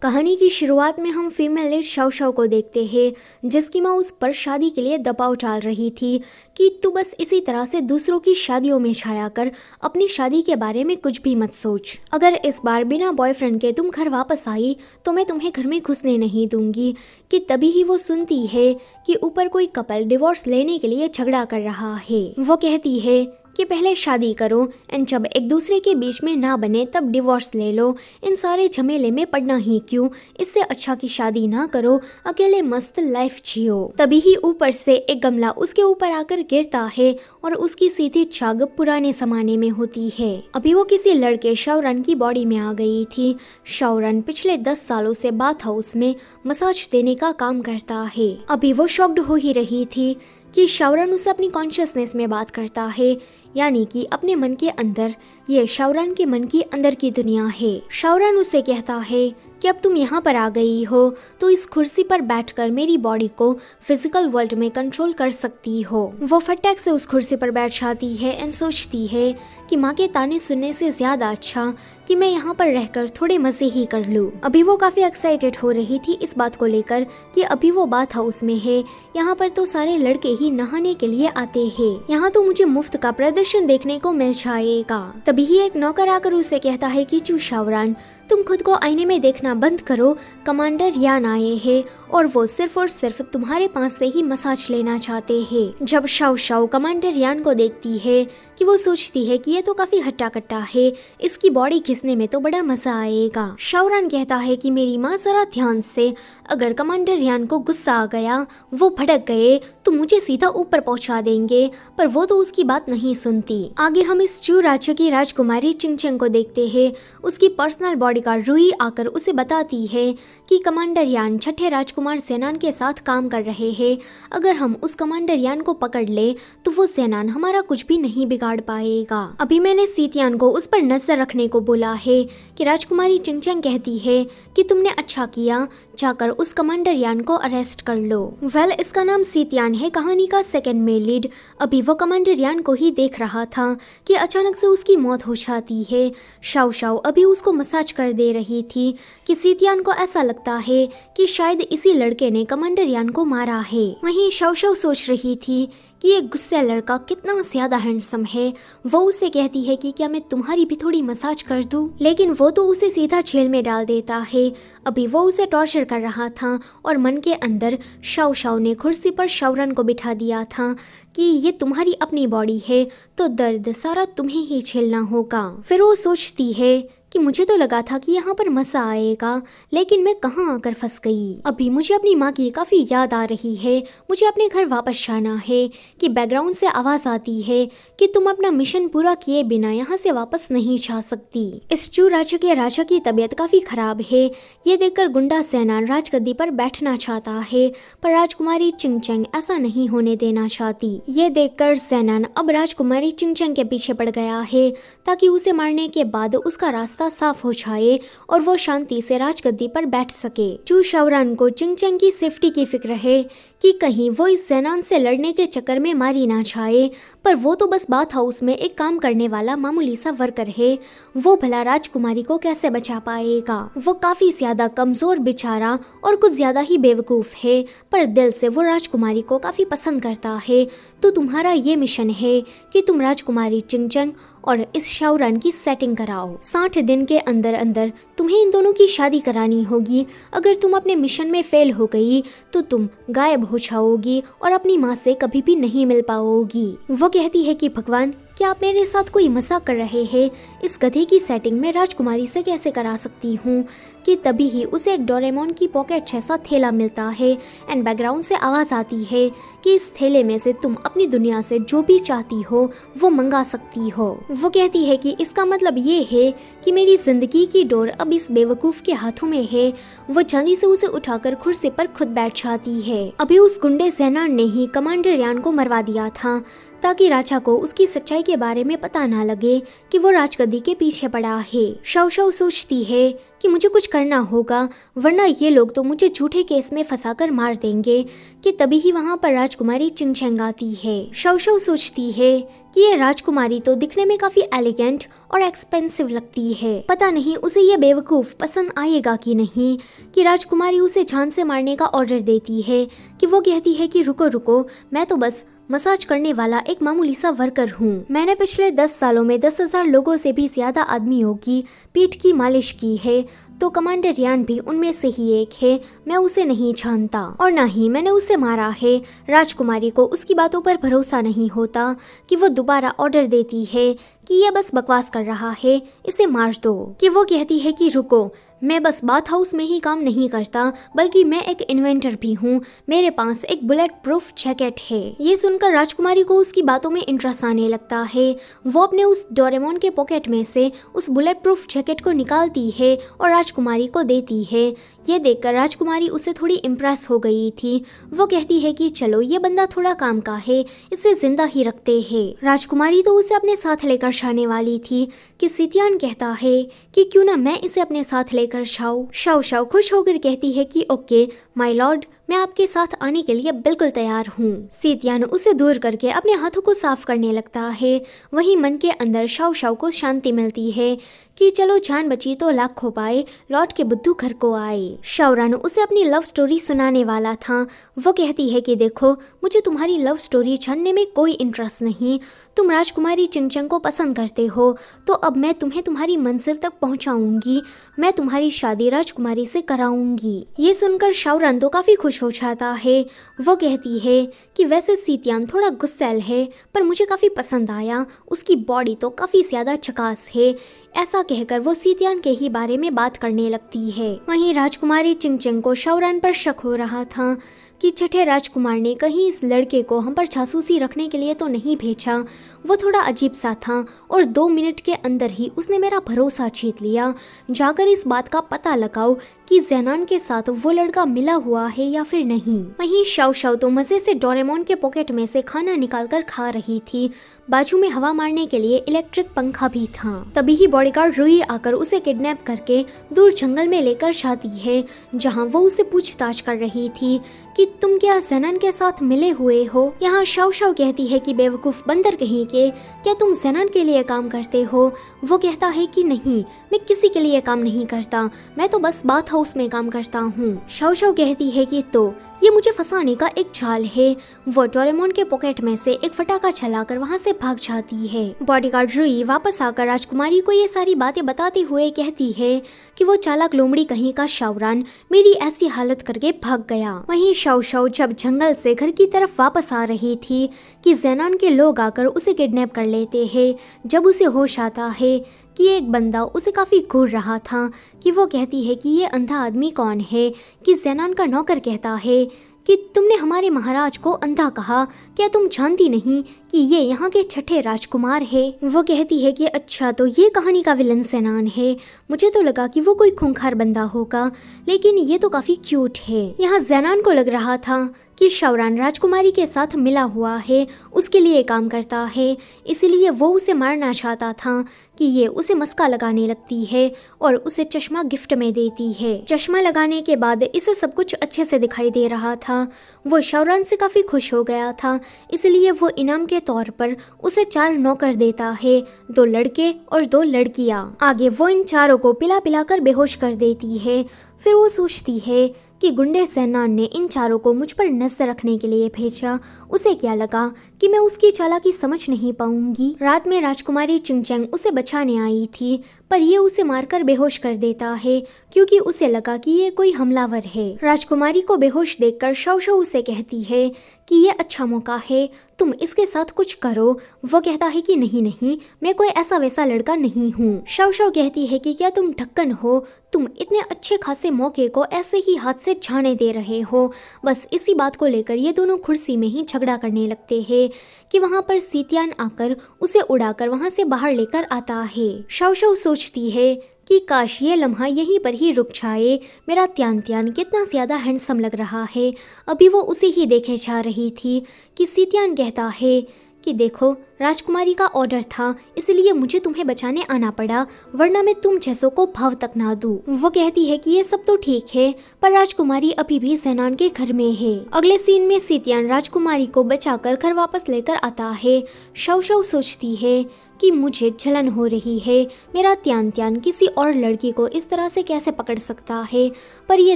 कहानी की शुरुआत में हम फीमेल लीड शाओ शाओ को देखते हैं जिसकी माँ उस पर शादी के लिए दबाव डाल रही थी कि तू बस इसी तरह से दूसरों की शादियों में छाया कर, अपनी शादी के बारे में कुछ भी मत सोच। अगर इस बार बिना बॉयफ्रेंड के तुम घर वापस आई तो मैं तुम्हें घर में घुसने नहीं दूंगी। कि तभी ही वो सुनती है कि ऊपर कोई कपल डिवोर्स लेने के लिए झगड़ा कर रहा है। वो कहती है कि पहले शादी करो एंड जब एक दूसरे के बीच में ना बने तब डिवोर्स ले लो। इन सारे झमेले में पड़ना ही क्यों, इससे अच्छा कि शादी ना करो, अकेले मस्त लाइफ जियो। तभी ही ऊपर से एक गमला उसके ऊपर आकर गिरता है और उसकी सीधी छाग पुराने जमाने में होती है। अभी वो किसी लड़के शाओरन की बॉडी में आ गई थी। शाओरन पिछले 10 सालों से बाथ हाउस में मसाज देने का काम करता है। अभी वो शॉक्ड हो ही रही थी कि शाओरन उसे अपनी कॉन्शियसनेस में बात करता है, यानी कि अपने मन के अंदर। ये शाओरन के मन की अंदर की दुनिया है। शाओरन उसे कहता है कि अब तुम यहाँ पर आ गई हो तो इस कुर्सी पर बैठकर मेरी बॉडी को फिजिकल वर्ल्ड में कंट्रोल कर सकती हो। वो फटाक से उस कुर्सी पर बैठ जाती है एंड सोचती है कि माँ के ताने सुनने से ज्यादा अच्छा कि मैं यहाँ पर रहकर थोड़े मजे ही कर लूँ। अभी वो काफी एक्साइटेड हो रही थी इस बात को लेकर कि अभी वो बाथ हाउस में है। यहाँ पर तो सारे लड़के ही नहाने के लिए आते हैं। यहाँ तो मुझे मुफ्त का प्रदर्शन देखने को मिल जाएगा। तभी ही एक नौकर आकर उसे कहता है कि चू शाओरन, तुम खुद को आईने में देखना बंद करो, कमांडर यान आए हैं और वो सिर्फ और सिर्फ तुम्हारे पास से ही मसाज लेना चाहते हैं। जब शाओ शाओ कमांडर यान को देखती है कि वो सोचती है कि ये तो काफी हट्टा कट्टा है, इसकी बॉडी घिसने में तो बड़ा मजा आएगा। शाओरन कहता है कि मेरी माँ जरा ध्यान से, अगर कमांडर यान को गुस्सा आ गया, वो भड़क गए तो मुझे सीधा ऊपर पहुंचा देंगे, पर वो तो उसकी बात नहीं सुनती। आगे हम इस चू राज्य की राजकुमारी चिंगचंग को देखते हैं। उसकी पर्सनल बॉडीगार्ड रुई आकर उसे बताती है कि कमांडर यान छठे राजकुमार सेनान के साथ काम कर रहे हैं। अगर हम उस कमांडर यान को पकड़ ले तो वो सेनान हमारा कुछ भी नहीं बिगाड़ पाएगा। अभी मैंने सीतियान को उस पर नजर रखने को बोला है कि राजकुमारी चिंगचंग कहती है कि तुमने अच्छा किया, जाकर उस कमांडर यान को अरेस्ट कर लो। वेल, इसका नाम सीतियान है, कहानी का सेकंड मेल लीड। अभी वो कमांडर यान को ही देख रहा था कि अचानक से उसकी मौत हो जाती है। शाओ शाओ अभी उसको मसाज कर दे रही थी कि सीतियान को ऐसा लगता है कि शायद इसी लड़के ने कमांडर यान को मारा है। वहीं शाओ शाओ सोच रही थी कि ये गुस्सा लड़का कितना ज्यादा हैंडसम है। वो उसे कहती है कि क्या मैं तुम्हारी भी थोड़ी मसाज कर दूं, लेकिन वो तो उसे सीधा जेल में डाल देता है। अभी वो उसे टॉर्चर कर रहा था और मन के अंदर शाओ शाओ ने कुर्सी पर शाओरन को बिठा दिया था कि ये तुम्हारी अपनी बॉडी है तो दर्द सारा तुम्हें ही झेलना होगा। फिर वो सोचती है कि मुझे तो लगा था कि यहाँ पर मजा आएगा, लेकिन मैं कहाँ आकर फंस गई। अभी मुझे अपनी माँ की काफी याद आ रही है, मुझे अपने घर वापस जाना है। कि बैकग्राउंड से आवाज आती है कि तुम अपना मिशन पूरा किए बिना यहाँ से वापस नहीं जा सकती। इस चू राज्य के राजा की तबीयत काफी खराब है। ये देखकर गुंडा सेनान राजगद्दी पर बैठना चाहता है, पर राजकुमारी चिंगचंग ऐसा नहीं होने देना चाहती। ये देखकर सेनान अब राजकुमारी चिंगचंग के पीछे पड़ गया है ताकि उसे मारने के बाद उसका रास्ता साफ हो जाए और वो शांति से राजगद्दी पर बैठ सके। चू शाओरन को चिंगचंग की सेफ्टी की फिक्र है कि कहीं वो इस सेनान से लड़ने के चक्कर में मारी ना जाए, पर वो तो बस बाथ हाउस में एक काम करने वाला मामूली सा वर्कर है। वो भला राजकुमारी को कैसे बचा पाएगा। वो काफी ज्यादा कमजोर बेचारा और कुछ ज्यादा ही बेवकूफ है, पर दिल से वो राजकुमारी को काफी पसंद करता है। तो तुम्हारा ये मिशन है कि तुम राजकुमारी चिंगचंग और इस शाओरन की सेटिंग कराओ। 60 दिन के अंदर अंदर तुम्हें इन दोनों की शादी करानी होगी। अगर तुम अपने मिशन में फेल हो गई तो तुम गायब हो जाओगी और अपनी माँ से कभी भी नहीं मिल पाओगी। वो कहती है कि भगवान, क्या आप मेरे साथ कोई मजाक कर रहे हैं? इस गधे की सेटिंग में राजकुमारी से कैसे करा सकती हूँ। कि तभी ही उसे एक डोरेमोन की पॉकेट जैसा थैला मिलता है एंड बैकग्राउंड से आवाज आती है कि इस थैले में से तुम अपनी दुनिया से जो भी चाहती हो वो मंगा सकती हो। वो कहती है कि इसका मतलब ये है कि मेरी जिंदगी की डोर अब इस बेवकूफ के हाथों में है। वो जल्दी से उसे उठाकर कुर्सी पर खुद बैठ जाती है। अभी उस गुंडे सेनान ने ही कमांडर यान को मरवा दिया था ताकि राजा को उसकी सच्चाई के बारे में पता ना लगे कि वो राजगद्दी के पीछे पड़ा है। शाओ शाओ सोचती है कि मुझे कुछ करना होगा, वरना ये लोग तो मुझे झूठे केस में फंसाकर मार देंगे। कि तभी ही वहाँ पर राजकुमारी चिंगचंग आती है। शाओ शाओ सोचती है कि ये राजकुमारी तो दिखने में काफी एलिगेंट और एक्सपेंसिव लगती है। पता नहीं उसे ये बेवकूफ़ पसंद आएगा कि नहीं कि राजकुमारी उसे जान से मारने का ऑर्डर देती है कि वो कहती है कि रुको रुको, मैं तो बस मसाज करने वाला एक मामूली सा वर्कर हूँ। मैंने पिछले 10 सालों में 10,000 लोगों से भी ज्यादा आदमियों की पीठ की मालिश की है, तो कमांडर यान भी उनमें से ही एक है। मैं उसे नहीं जानता और ना ही मैंने उसे मारा है। राजकुमारी को उसकी बातों पर भरोसा नहीं होता कि वो दोबारा ऑर्डर देती है कि ये बस बकवास कर रहा है, इसे मार दो। कि वो कहती है कि रुको, मैं बस बाथ हाउस में ही काम नहीं करता बल्कि मैं एक इन्वेंटर भी हूँ, मेरे पास एक बुलेट प्रूफ जैकेट है। ये सुनकर राजकुमारी को उसकी बातों में इंटरेस्ट आने लगता है। वो अपने उस डोरेमोन के पॉकेट में से उस बुलेट प्रूफ जैकेट को निकालती है और राजकुमारी को देती है। ये देखकर राजकुमारी उससे थोड़ी इम्प्रेस हो गई थी। वो कहती है कि चलो ये बंदा थोड़ा काम का है, इसे जिंदा ही रखते हैं। राजकुमारी तो उसे अपने साथ लेकर जाने वाली थी कि सितियान कहता है कि क्यों ना मैं इसे अपने साथ लेकर जाऊं। शाओ शाओ खुश होकर कहती है कि ओके माय लॉर्ड, मैं आपके साथ आने के लिए बिल्कुल तैयार हूँ। सितियान उसे दूर करके अपने हाथों को साफ करने लगता है। वहीं मन के अंदर शाओ शाओ को शांति मिलती है कि चलो जान बची तो लाख खो पाए, लौट के बुद्धू घर को आए। शाओरान उसे अपनी लव स्टोरी सुनाने वाला था। वो कहती है कि देखो, मुझे तुम्हारी लव स्टोरी जानने में कोई इंटरेस्ट नहीं। तुम राजकुमारी चिंगचंग को पसंद करते हो तो अब मैं तुम्हें तुम्हारी मंजिल तक पहुंचाऊंगी। मैं तुम्हारी शादी राजकुमारी से कराऊंगी। ये सुनकर शाओरान तो काफी खुश हो जाता है। वो कहती है कि वैसे सितियान थोड़ा गुस्सैल है पर मुझे काफी पसंद आया, उसकी बॉडी तो काफी ज्यादा झकास है। ऐसा कहकर वो सितियान के ही बारे में बात करने लगती है। वहीं राजकुमारी चिंगचंग को शाओरान पर शक हो रहा था कि छठे राजकुमार ने कहीं इस लड़के को हम पर जासूसी रखने के लिए तो नहीं भेजा। वो थोड़ा अजीब सा था और 2 मिनट के अंदर ही उसने मेरा भरोसा जीत लिया। जाकर इस बात का पता लगाओ कि ज़ेनान के साथ वो लड़का मिला हुआ है या फिर नहीं। वहीं शाओ शाओ तो मजे से डोरेमोन के पॉकेट में से खाना निकालकर खा रही थी। बाजू में हवा मारने के लिए इलेक्ट्रिक पंखा भी था। तभी ही बॉडीगार्ड रुई आकर उसे किडनैप करके दूर जंगल में लेकर जाती है, जहां वो उसे पूछताछ कर रही थी कि तुम क्या ज़ेनान के साथ मिले हुए हो। यहाँ शाओ शाओ कहती है कि बेवकूफ बंदर कहीं के, क्या तुम ज़ेनान के लिए काम करते हो। वो कहता है कि नहीं, मैं किसी के लिए काम नहीं करता, मैं तो बस बाथ हाउस में काम करता हूँ। शाओ शाओ कहती है कि तो ये मुझे फंसाने का एक चाल है। वो डोरेमोन के पॉकेट में से एक फटाका चलाकर वहाँ से भाग जाती है। बॉडीगार्ड रुई वापस आकर राजकुमारी को ये सारी बातें बताते हुए कहती है कि वो चालाक लोमड़ी कहीं का शाओरान मेरी ऐसी हालत करके भाग गया। वहीं शाओ शाओ जब जंगल से घर की तरफ वापस आ रही थी कि ज़ेनान के लोग आकर उसे किडनैप कर लेते हैं। जब उसे होश आता है कि एक बंदा उसे काफी घूर रहा था कि वो कहती है कि ये अंधा आदमी कौन है। कि ज़ेनान का नौकर कहता है कि तुमने हमारे महाराज को अंधा कहा, क्या तुम जानती नहीं कि ये यहाँ के छठे राजकुमार है। वो कहती है कि अच्छा, तो ये कहानी का विलन ज़ेनान है। मुझे तो लगा कि वो कोई खूंखार बंदा होगा, लेकिन ये तो काफी क्यूट है। यहाँ ज़ेनान को लग रहा था कि शाओरान राजकुमारी के साथ मिला हुआ है, उसके लिए काम करता है, इसलिए वो उसे मारना चाहता था कि ये उसे मस्का लगाने लगती है और उसे चश्मा गिफ्ट में देती है। चश्मा लगाने के बाद इसे सब कुछ अच्छे से दिखाई दे रहा था। वो शाओरान से काफी खुश हो गया था, इसलिए वो इनाम के तौर पर उसे 4 नौकर देता है, 2 लड़के और 2 लड़कियां। आगे वो इन चारों को पिला पिलाकर बेहोश कर देती है। फिर वो सोचती है कि गुंडे ज़ेनान ने इन चारों को मुझ पर नजर रखने के लिए भेजा। उसे क्या लगा कि मैं उसकी चालाकी समझ नहीं पाऊंगी। रात में राजकुमारी चिंगचंग उसे बचाने आई थी, पर ये उसे मारकर बेहोश कर देता है क्योंकि उसे लगा कि ये कोई हमलावर है। राजकुमारी को बेहोश देखकर शाओ शाओ उसे कहती है कि ये अच्छा मौका है, तुम इसके साथ कुछ करो। वो कहता है कि नहीं नहीं, मैं कोई ऐसा वैसा लड़का नहीं हूँ। शाओ शाओ कहती है कि क्या तुम ढक्कन हो, तुम इतने अच्छे खासे मौके को ऐसे ही हाथ से जाने दे रहे हो। बस इसी बात को लेकर ये दोनों कुर्सी में ही झगड़ा करने लगते हैं कि वहाँ पर सितियान आकर उसे उड़ाकर वहाँ से बाहर लेकर आता है। शाओ शाओ सोचती है कि काश ये लम्हा यहीं पर ही रुक जाए। मेरा त्यान त्यान कितना ज़्यादा हैंडसम लग रहा है। अभी वो उसे ही देखे जा रही थी कि सितियान कहता है कि देखो, राजकुमारी का ऑर्डर था, इसलिए मुझे तुम्हें बचाने आना पड़ा, वरना मैं तुम जैसों को भाव तक ना दूं। वो कहती है कि ये सब तो ठीक है, पर राजकुमारी अभी भी ज़ेनान के घर में है। अगले सीन में सितियान राजकुमारी को बचाकर घर वापस लेकर आता है। शाओ शाओ सोचती है कि मुझे जलन हो रही है। मेरा त्यान त्यान किसी और लड़की को इस तरह से कैसे पकड़ सकता है, पर ये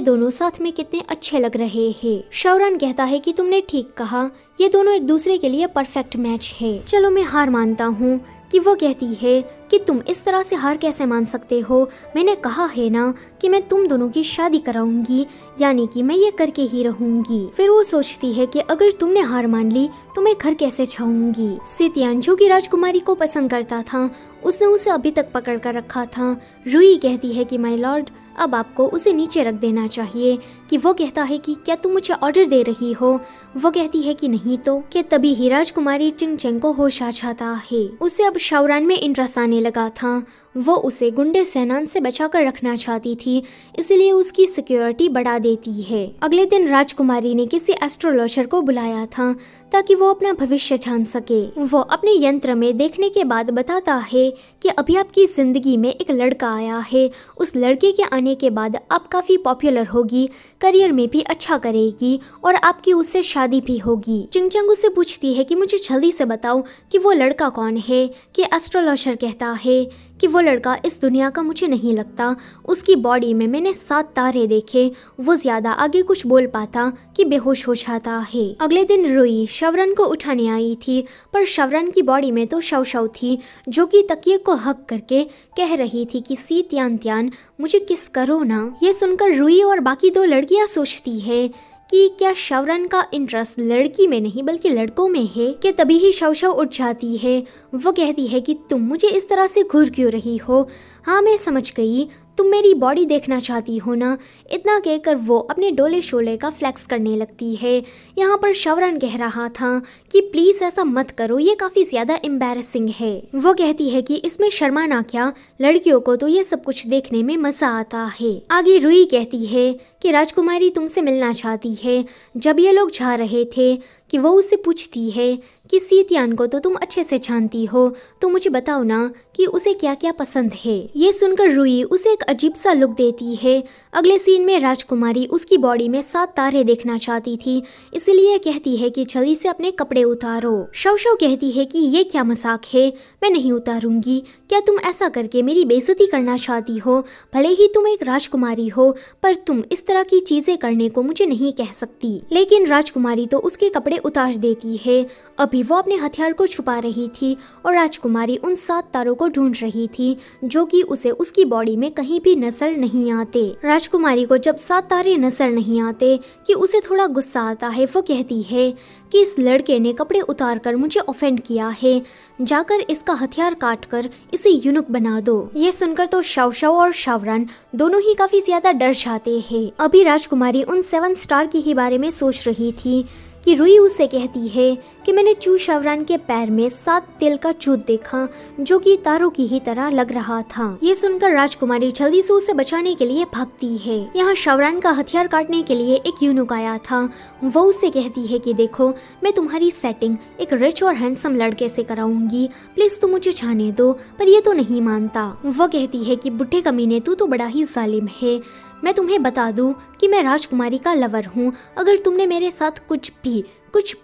दोनों साथ में कितने अच्छे लग रहे हैं। शावरान कहता है कि तुमने ठीक कहा, ये दोनों एक दूसरे के लिए परफेक्ट मैच है। चलो मैं हार मानता हूँ। कि वो कहती है कि तुम इस तरह से हार कैसे मान सकते हो, मैंने कहा है ना कि मैं तुम दोनों की शादी कराऊंगी, यानी कि मैं ये करके ही रहूंगी। फिर वो सोचती है कि अगर तुमने हार मान ली तो मैं घर कैसे छाऊंगी। सितियान जो कि राजकुमारी को पसंद करता था, उसने उसे अभी तक पकड़ कर रखा था। रुई कहती है कि माय लॉर्ड, अब आपको उसे नीचे रख देना चाहिए। कि वो कहता है कि क्या तुम मुझे ऑर्डर दे रही हो। वो कहती है कि नहीं तो। कि तभी ही राजकुमारी चिंगचेंग को होश आ जाता है। उसे अब शावरान में इंटरेस्ट आने लगा था। वो उसे गुंडे सेनान से बचाकर रखना चाहती थी, इसलिए उसकी सिक्योरिटी बढ़ा देती है। अगले दिन राजकुमारी ने किसी एस्ट्रोलॉजर को बुलाया था ताकि वो अपना भविष्य जान सके। वो अपने यंत्र में देखने के बाद बताता है कि अभी आपकी जिंदगी में एक लड़का आया है। उस लड़के के आने के बाद आप काफी पॉपुलर होगी, करियर में भी अच्छा करेगी और आपकी उससे शादी भी होगी। चिंगचंग उससे पूछती है कि मुझे जल्दी से बताओ कि वो लड़का कौन है। कि एस्ट्रोलॉजर कहता है कि वो लड़का इस दुनिया का मुझे नहीं लगता। उसकी बॉडी में मैंने 7 तारे देखे। वो ज्यादा आगे कुछ बोल पाता कि बेहोश हो जाता है। अगले दिन रुई शावरान को उठाने आई थी, पर शावरान की बॉडी में तो शव थी, जो कि तकिए को हक करके कह रही थी कि सी त्यान त्यान मुझे किस करो ना। ये सुनकर रुई और बाकी 2 लड़कियां सोचती है कि क्या शावरान का इंटरेस्ट लड़की में नहीं बल्कि लड़कों में है। कि तभी ही शव उठ जाती है। वो कहती है कि तुम मुझे इस तरह से घूर क्यों रही हो। हाँ मैं समझ गई, तुम मेरी बॉडी देखना चाहती हो ना। इतना कहकर वो अपने डोले शोले का फ्लेक्स करने लगती है। यहाँ पर शावरान कह रहा था कि प्लीज ऐसा मत करो, ये काफी ज्यादा एम्बैरेसिंग है। वो कहती है कि इसमें शर्माना क्या, लड़कियों को तो ये सब कुछ देखने में मजा आता है। आगे रुई कहती है कि राजकुमारी तुमसे मिलना चाहती है। जब ये लोग जा रहे थे कि वो उससे पूछती है कि सितियान को तो तुम अच्छे से जानती हो, तो मुझे बताओ ना कि उसे क्या क्या पसंद है। ये सुनकर रुई उसे एक अजीब सा लुक देती है। अगले सीन में राजकुमारी उसकी बॉडी में 7 तारे देखना चाहती थी, इसलिए कहती है कि जल्दी से अपने कपड़े उतारो। शव कहती है कि ये क्या मजाक है, मैं नहीं उतारूंगी। क्या तुम ऐसा करके मेरी बेइज्जती करना चाहती हो? भले ही तुम एक राजकुमारी हो, पर तुम इस तरह की चीजें करने को मुझे नहीं कह सकती। लेकिन राजकुमारी तो उसके कपड़े उतार देती है। अभी वो अपने हथियार को छुपा रही थी और राजकुमारी उन 7 तारों को ढूंढ रही थी, जो कि उसे उसकी बॉडी में कहीं भी नजर नहीं आते। राजकुमारी को जब 7 तारे नजर नहीं आते कि उसे थोड़ा गुस्सा आता है। वो कहती है कि इस लड़के ने कपड़े उतार कर मुझे ऑफेंड किया है, जाकर इसका हथियार काट कर इसे यूनुक बना दो। ये सुनकर तो शव और शावरान दोनों ही काफी ज्यादा डर जाते हैं। अभी राजकुमारी उन 7 स्टार की ही बारे में सोच रही थी कि रुई उससे कहती है कि मैंने चू शावरान के पैर में 7 तिल का चूत देखा, जो कि तारों की ही तरह लग रहा था। ये सुनकर राजकुमारी जल्दी से उसे बचाने के लिए भागती है। यहाँ शावरान का हथियार काटने के लिए एक यूनुक आया था। वो उससे कहती है कि देखो, मैं तुम्हारी सेटिंग एक रिच और हैंडसम लड़के से कराऊंगी, प्लीज तुम मुझे जाने दो। पर ये तो नहीं मानता। वो कहती है कि बुढ़े कमीने, तू तो बड़ा ही जालिम है। मैं तुम्हें बता दूं कि मैं राजकुमारी का लवर हूँ। अगर तुमने मेरे साथ कुछ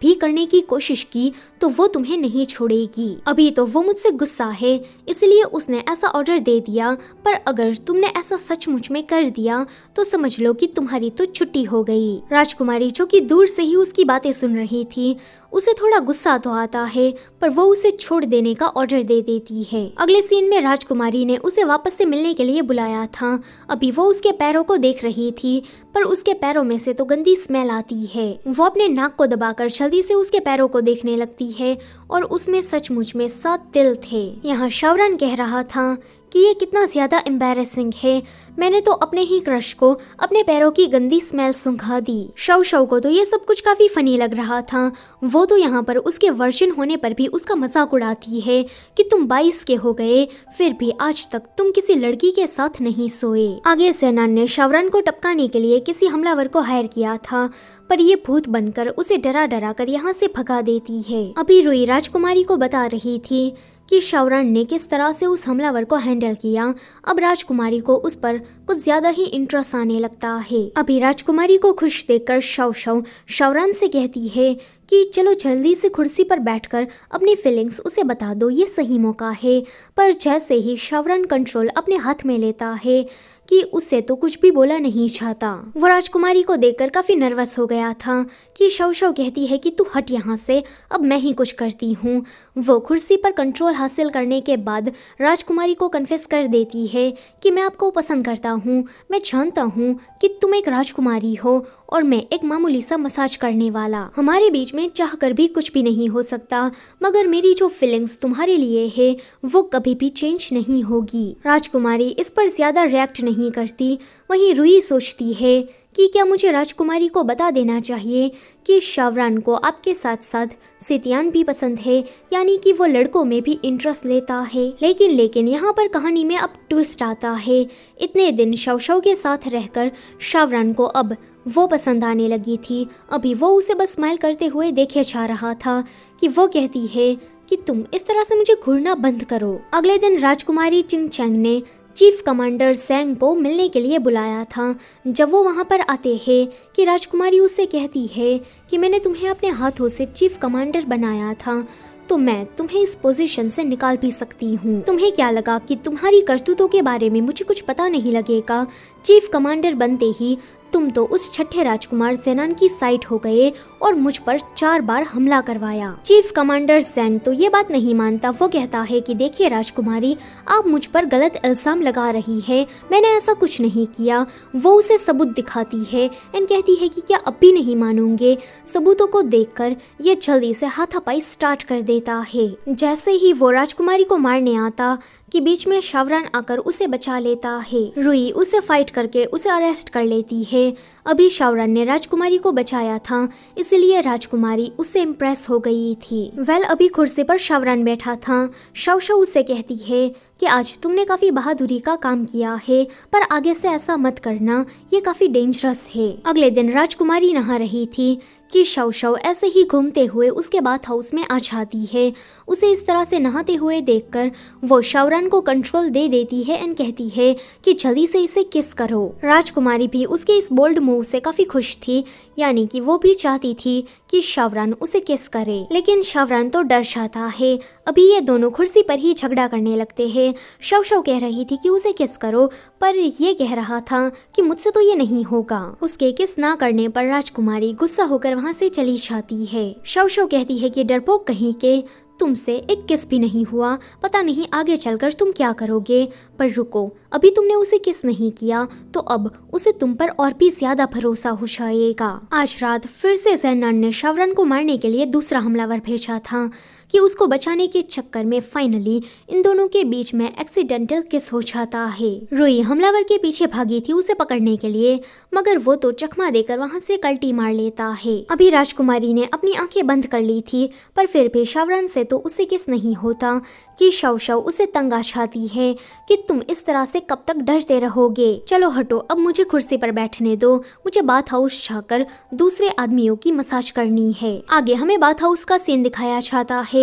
भी करने की कोशिश की तो वो तुम्हें नहीं छोड़ेगी। अभी तो वो मुझसे गुस्सा है, इसलिए उसने ऐसा ऑर्डर दे दिया, पर अगर तुमने ऐसा सचमुच में कर दिया तो समझ लो कि तुम्हारी तो छुट्टी हो गई। राजकुमारी जो कि दूर से ही उसकी बातें सुन रही थी, उसे थोड़ा गुस्सा तो आता है, पर वो उसे छोड़ देने का ऑर्डर दे देती है। अगले सीन में राजकुमारी ने उसे वापस से मिलने के लिए बुलाया था। अभी वो उसके पैरों को देख रही थी, पर उसके पैरों में से तो गंदी स्मेल आती है। वो अपने नाक को दबाकर जल्दी से उसके पैरों को देखने लगती है और उसमें सचमुच में 7 तिल थे। यहाँ शावरान कह रहा था कि ये कितना ज्यादा एम्बैरेसिंग है, मैंने तो अपने ही क्रश को अपने पैरों की गंदी स्मेल सुंघा दी। शव को तो ये सब कुछ काफी फनी लग रहा था। वो तो यहाँ पर उसके वर्जिन होने पर भी उसका मजाक उड़ाती है कि तुम 22 के हो गए, फिर भी आज तक तुम किसी लड़की के साथ नहीं सोए। आगे सेनान ने शावरान को टपकाने के लिए किसी हमलावर को हायर किया था, पर ये भूत बनकर उसे डरा डरा कर यहाँ से भगा देती है। अभी रुई राजकुमारी को बता रही थी कि शावरान ने किस तरह से उस हमलावर को हैंडल किया। अब राजकुमारी को उस पर कुछ ज्यादा ही इंटरेस्ट आने लगता है। अभी राजकुमारी को खुश देखकर शावरान से कहती है कि चलो जल्दी से कुर्सी पर बैठकर अपनी फीलिंग्स उसे बता दो, ये सही मौका है। पर जैसे ही शावरान कंट्रोल अपने हाथ में लेता है कि उससे तो कुछ भी बोला नहीं चाहता। वो राजकुमारी को देखकर काफी नर्वस हो गया था कि शव शव कहती है कि तू हट यहाँ से, अब मैं ही कुछ करती हूँ। वो कुर्सी पर कंट्रोल हासिल करने के बाद राजकुमारी को कन्फेस कर देती है कि मैं आपको पसंद करता हूँ, मैं जानता हूँ कि तुम एक राजकुमारी हो और मैं एक मामूली सा मसाज करने वाला। हमारे बीच में चाह कर भी कुछ भी नहीं हो सकता, मगर मेरी जो फीलिंग्स तुम्हारे लिए है वो कभी भी चेंज नहीं होगी। राजकुमारी इस पर ज्यादा रिएक्ट नहीं करती। वहीं रूही सोचती है कि क्या मुझे राजकुमारी को बता देना चाहिए कि शावरान को आपके साथ साथ सितियान भी पसंद है, यानी कि वो लड़कों में भी इंटरेस्ट लेता है। लेकिन यहाँ पर कहानी में अब ट्विस्ट आता है। इतने दिन शव शव के साथ रहकर शावरान को अब वो पसंद आने लगी थी। अभी वो उसे बस स्माइल करते हुए देखे जा रहा था कि वो कहती है कि तुम इस तरह से मुझे घूरना बंद करो। अगले दिन राजकुमारी चिंगचैंग ने चीफ कमांडर सेंग को मिलने के लिए बुलाया था। जब वो वहाँ पर आते हैं कि राजकुमारी उससे कहती है कि मैंने तुम्हें अपने हाथों से चीफ कमांडर बनाया था, तो मैं तुम्हें इस पोजीशन से निकाल भी सकती हूँ। तुम्हें क्या लगा कि तुम्हारी करतूतों के बारे में मुझे कुछ पता नहीं लगेगा? चीफ कमांडर बनते ही तुम तो उस छठे राजकुमार सेनान की साइड हो गए और मुझ पर 4 बार हमला करवाया। चीफ कमांडर सेंग तो ये बात नहीं मानता। वो कहता है कि देखिए राजकुमारी, आप मुझ पर गलत इल्जाम लगा रही है, मैंने ऐसा कुछ नहीं किया। वो उसे सबूत दिखाती है एंड कहती है कि क्या अब भी नहीं मानोगे? सबूतों को देखकर ये जल्दी से हाथापाई स्टार्ट कर देता है। जैसे ही वो राजकुमारी को मारने आता कि बीच में शावरान आकर उसे बचा लेता है। रूही उसे फाइट करके उसे अरेस्ट कर लेती है। अभी शावरान ने राजकुमारी को बचाया था, इसलिए राजकुमारी उससे इम्प्रेस हो गई थी। अभी कुर्सी पर शावरान बैठा था। शव शव उससे कहती है कि आज तुमने काफी बहादुरी का काम किया है, पर आगे से ऐसा मत करना, ये काफी डेंजरस है। अगले दिन राजकुमारी नहा रही थी कि शव शव ऐसे ही घूमते हुए उसके बाथ हाउस में आ जाती है। उसे इस तरह से नहाते हुए देखकर वो शावरान को कंट्रोल दे देती है एंड कहती है कि जल्दी से इसे किस करो। राजकुमारी भी उसके इस बोल्ड मूव से काफी खुश थी, यानी कि वो भी चाहती थी कि शावरान उसे किस करे। लेकिन शावरान तो डर जाता है। अभी ये दोनों कुर्सी पर ही झगड़ा करने लगते हैं। शव शव कह रही थी कि उसे किस करो, पर ये कह रहा था कि मुझसे तो ये नहीं होगा। उसके किस ना करने पर राजकुमारी गुस्सा होकर वहाँ से चली जाती है। शव शव कहती है कि डरपोक कहीं के, तुमसे एक किस भी नहीं हुआ, पता नहीं आगे चलकर तुम क्या करोगे। पर रुको, अभी तुमने उसे किस नहीं किया तो अब उसे तुम पर और भी ज्यादा भरोसा हो जाएगा। आज रात फिर से ज़ेनान ने शावरान को मारने के लिए दूसरा हमलावर भेजा था कि उसको बचाने के चक्कर में फाइनली इन दोनों के बीच में एक्सीडेंटल किस हो जाता है। रूही हमलावर के पीछे भागी थी उसे पकड़ने के लिए, मगर वो तो चकमा देकर वहाँ से कल्टी मार लेता है। अभी राजकुमारी ने अपनी आंखें बंद कर ली थी, पर फिर भी शावरान से तो उसे किस नहीं होता कि शव शव उसे तंग आ जाती है कि तुम इस तरह से कब तक डरते रहोगे। चलो हटो, अब मुझे कुर्सी पर बैठने दो, मुझे बाथ हाउस जाकर दूसरे आदमियों की मसाज करनी है। आगे हमें बाथ हाउस का सीन दिखाया जाता है,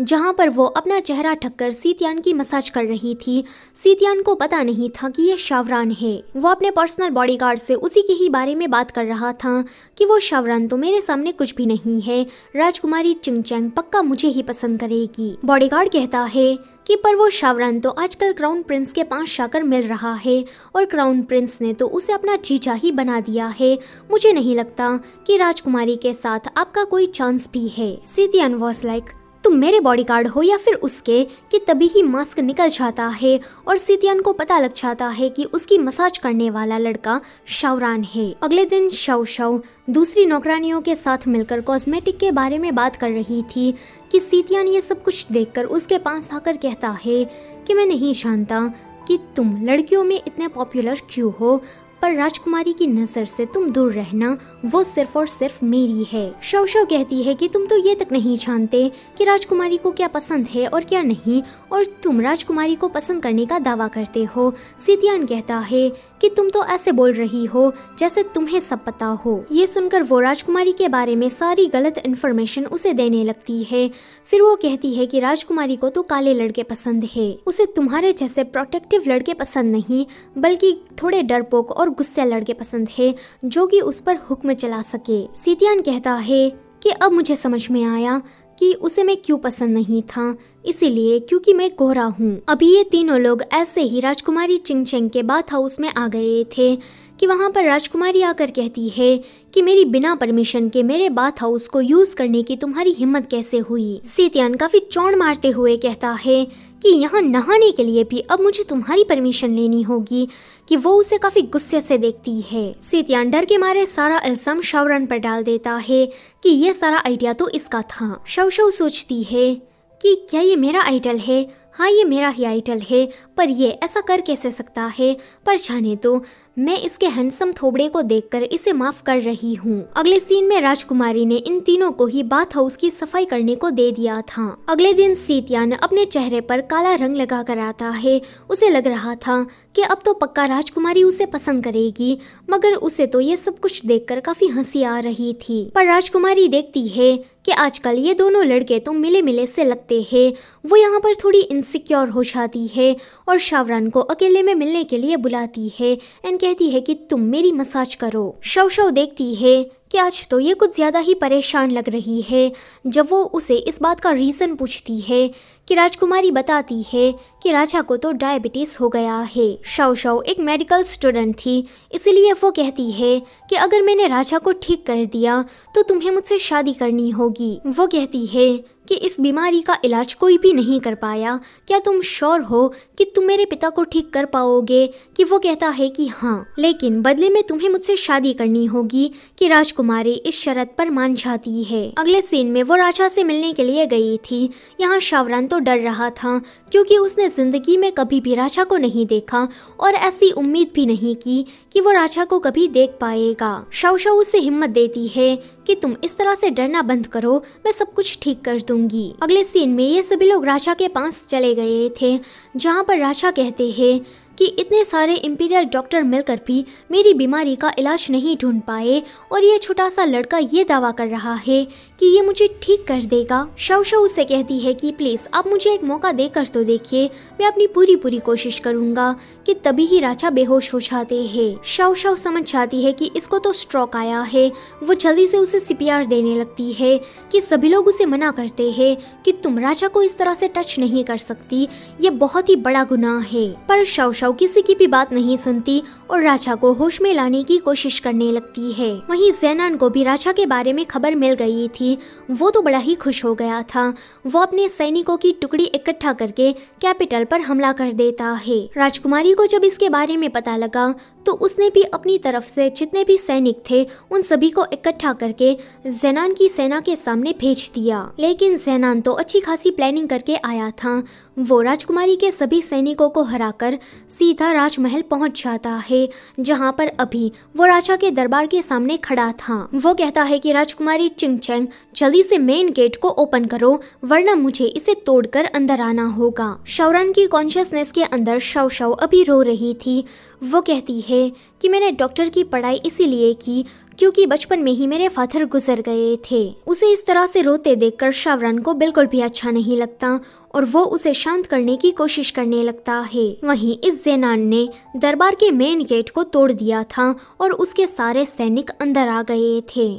जहाँ पर वो अपना चेहरा ढककर सितियान की मसाज कर रही थी। सितियान को पता नहीं था कि ये शावरान है। वो अपने पर्सनल बॉडीगार्ड से उसी के ही बारे में बात कर रहा था कि वो शावरान तो मेरे सामने कुछ भी नहीं है, राजकुमारी चिंगचैंग पक्का मुझे ही पसंद करेगी। बॉडीगार्ड कहता है कि पर वो शावरान तो आजकल क्राउन प्रिंस के पास जाकर मिल रहा है और क्राउन प्रिंस ने तो उसे अपना जीजा ही बना दिया है। मुझे नहीं लगता कि राजकुमारी के साथ आपका कोई चांस भी है। सितियान वाज लाइक, तुम मेरे बॉडीगार्ड हो या फिर उसके, कि तभी ही मास्क निकल जाता है और सितियान को पता लग जाता है कि उसकी मसाज करने वाला लड़का शावरान है। अगले दिन शव शव दूसरी नौकरानियों के साथ मिलकर कॉस्मेटिक के बारे में बात कर रही थी कि सितियान ये सब कुछ देखकर उसके पास आकर कहता है कि मैं नहीं जानता कि तुम लड़कियों में इतने पॉपुलर क्यों हो, पर राजकुमारी की नजर से तुम दूर रहना, वो सिर्फ और सिर्फ मेरी है। शव शव कहती है कि तुम तो ये तक नहीं जानते कि राजकुमारी को क्या पसंद है और क्या नहीं, और तुम राजकुमारी को पसंद करने का दावा करते हो। सितियान कहता है कि तुम तो ऐसे बोल रही हो जैसे तुम्हें सब पता हो। ये सुनकर वो राजकुमारी के बारे में सारी गलत इन्फॉर्मेशन उसे देने लगती है। फिर वो कहती है कि राजकुमारी को तो काले लड़के पसंद है, उसे तुम्हारे जैसे प्रोटेक्टिव लड़के पसंद नहीं, बल्कि थोड़े डरपोक और गुस्से लड़के पसंद है जो कि उस पर हुक्म चला सके। सितियान कहता है कि अब मुझे समझ में आया कि उसे मैं क्यों पसंद नहीं था, इसीलिए क्योंकि मैं गोरा हूँ। अभी ये तीनों लोग ऐसे ही राजकुमारी चिंगचेंग के बाथ हाउस में आ गए थे कि वहाँ पर राजकुमारी आकर कहती है कि मेरी बिना परमिशन के मेरे बाथ हाउस को यूज करने की तुम्हारी हिम्मत कैसे हुई। सीतियान काफी चौड़ मारते हुए कहता है कि यहाँ नहाने के लिए भी अब मुझे तुम्हारी परमिशन लेनी होगी, कि वो उसे काफी गुस्से से देखती है। सीतियान डर के मारे सारा इल्जाम शाओरन पर डाल देता है कि ये सारा आइडिया तो इसका था। शाओ सोचती है कि क्या ये मेरा आइडल है? हाँ, ये मेरा ही आइडल है, पर ये ऐसा कर कैसे सकता है? पर जाने तो, मैं इसके हैंडसम थोबड़े को देखकर इसे माफ कर रही हूँ। अगले सीन में राजकुमारी ने इन तीनों को ही बाथ हाउस की सफाई करने को दे दिया था। अगले दिन सीतियान अपने चेहरे पर काला रंग लगा कर आता है। उसे लग रहा था कि अब तो पक्का राजकुमारी उसे पसंद करेगी, मगर उसे तो ये सब कुछ देखकर काफी हंसी आ रही थी। पर राजकुमारी देखती है कि आजकल ये दोनों लड़के तो मिले मिले से लगते हैं। वो यहाँ पर थोड़ी इनसिक्योर हो जाती है और शाओरन को अकेले में मिलने के लिए बुलाती है एंड कहती है कि तुम मेरी मसाज करो। शाओ देखती है कि आज तो ये कुछ ज्यादा ही परेशान लग रही है। जब वो उसे इस बात का रीजन पूछती है कि राजकुमारी बताती है कि राजा को तो डायबिटीज हो गया है। शाओ एक मेडिकल स्टूडेंट थी, इसलिए वो कहती है कि अगर मैंने राजा को ठीक कर दिया तो तुम्हें मुझसे शादी करनी होगी। वो कहती है कि इस बीमारी का इलाज कोई भी नहीं कर पाया, क्या तुम श्योर हो कि तुम मेरे पिता को ठीक कर पाओगे? कि वो कहता है कि हाँ, लेकिन बदले में तुम्हें मुझसे शादी करनी होगी। कि राजकुमारी इस शर्त पर मान जाती है। अगले सीन में वो राजा से मिलने के लिए गई थी। यहाँ शाओरन तो डर रहा था क्योंकि उसने जिंदगी में कभी भी राजा को नहीं देखा और ऐसी उम्मीद भी नहीं की कि वो राजा को कभी देख पाएगा। शाओ उसे हिम्मत देती है कि तुम इस तरह से डरना बंद करो, मैं सब कुछ ठीक कर दूंगी। अगले सीन में ये सभी लोग राजा के पास चले गए थे, जहाँ पर राजा कहते हैं कि इतने सारे इंपीरियल डॉक्टर मिलकर भी मेरी बीमारी का इलाज नहीं ढूंढ पाए और ये छोटा सा लड़का ये दावा कर रहा है कि ये मुझे ठीक कर देगा। शाओ उससे कहती है कि प्लीज आप मुझे एक मौका देकर तो देखिए, मैं अपनी पूरी कोशिश करूंगा। कि तभी ही राजा बेहोश हो जाते हैं। शाओ समझ जाती है कि इसको तो स्ट्रोक आया है। वो जल्दी से उसे सीपीआर देने लगती है कि सभी लोग उसे मना करते हैं कि तुम राजा को इस तरह से टच नहीं कर सकती, ये बहुत ही बड़ा गुनाह है। पर शाओ किसी की भी बात नहीं सुनती और राजा को होश में लाने की कोशिश करने लगती है। वहीं ज़ेनान को भी राजा के बारे में खबर मिल गई थी। वो तो बड़ा ही खुश हो गया था। वो अपने सैनिकों की टुकड़ी इकट्ठा करके कैपिटल पर हमला कर देता है। राजकुमारी को जब इसके बारे में पता लगा तो उसने भी अपनी तरफ से जितने भी सैनिक थे उन सभी को इकट्ठा करके ज़ेनान की सेना के सामने भेज दिया। लेकिन ज़ेनान तो अच्छी खासी प्लानिंग करके आया था। वो राजकुमारी के सभी सैनिकों को हराकर सीधा राजमहल पहुंच जाता है, जहां पर अभी वो राजा के दरबार के सामने खड़ा था। वो कहता है कि राजकुमारी चिंगचेंग जल्दी से मेन गेट को ओपन करो, वरना मुझे इसे तोड़कर अंदर आना होगा। शाओरन की कॉन्शियसनेस के अंदर शाओ अभी रो रही थी। वो कहती है कि मैंने डॉक्टर की पढ़ाई इसीलिए की क्योंकि बचपन में ही मेरे फादर गुजर गए थे। उसे इस तरह से रोते देखकर शाओरन को बिल्कुल भी अच्छा नहीं लगता और वो उसे शांत करने की कोशिश करने लगता है। वहीं इस ज़ेनान ने दरबार के मेन गेट को तोड़ दिया था और उसके सारे सैनिक अंदर आ गए थे।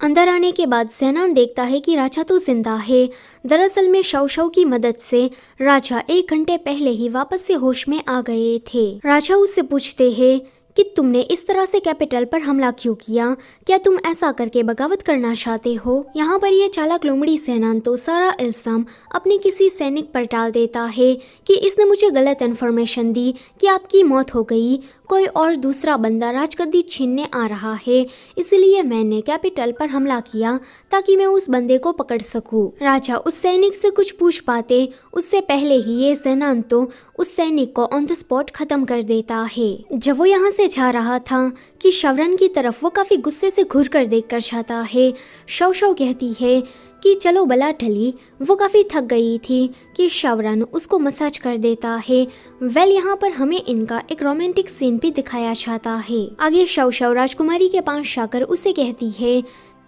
अंदर आने के बाद ज़ेनान देखता है कि राजा तो जिंदा है। दरअसल में शाओ की मदद से राजा 1 घंटे पहले ही वापस से होश में आ गए थे। राजा उससे पूछते हैं कि तुमने इस तरह से कैपिटल पर हमला क्यों किया? क्या तुम ऐसा करके बगावत करना चाहते हो? यहाँ पर ये चालाक लोमड़ी ज़ेनान तो सारा इल्जाम अपने किसी सैनिक पर डाल देता है कि इसने मुझे गलत इन्फॉर्मेशन दी कि आपकी मौत हो गई, कोई और दूसरा बंदा राजगद्दी छीनने आ रहा है, इसलिए मैंने कैपिटल पर हमला किया ताकि मैं उस बंदे को पकड़ सकूं। राजा उस सैनिक से कुछ पूछ पाते उससे पहले ही ये ज़ेनान तो उस सैनिक को ऑन द स्पॉट खत्म कर देता है। जब वो यहाँ से जा रहा था कि शाओरन की तरफ वो काफी गुस्से से घूर कर देख कर जाता है। शाओ कहती है कि चलो बला टली। वो काफ़ी थक गई थी कि शाओरन उसको मसाज कर देता है। यहाँ पर हमें इनका एक रोमांटिक सीन भी दिखाया जाता है। आगे शाओ राजकुमारी के पास जाकर उसे कहती है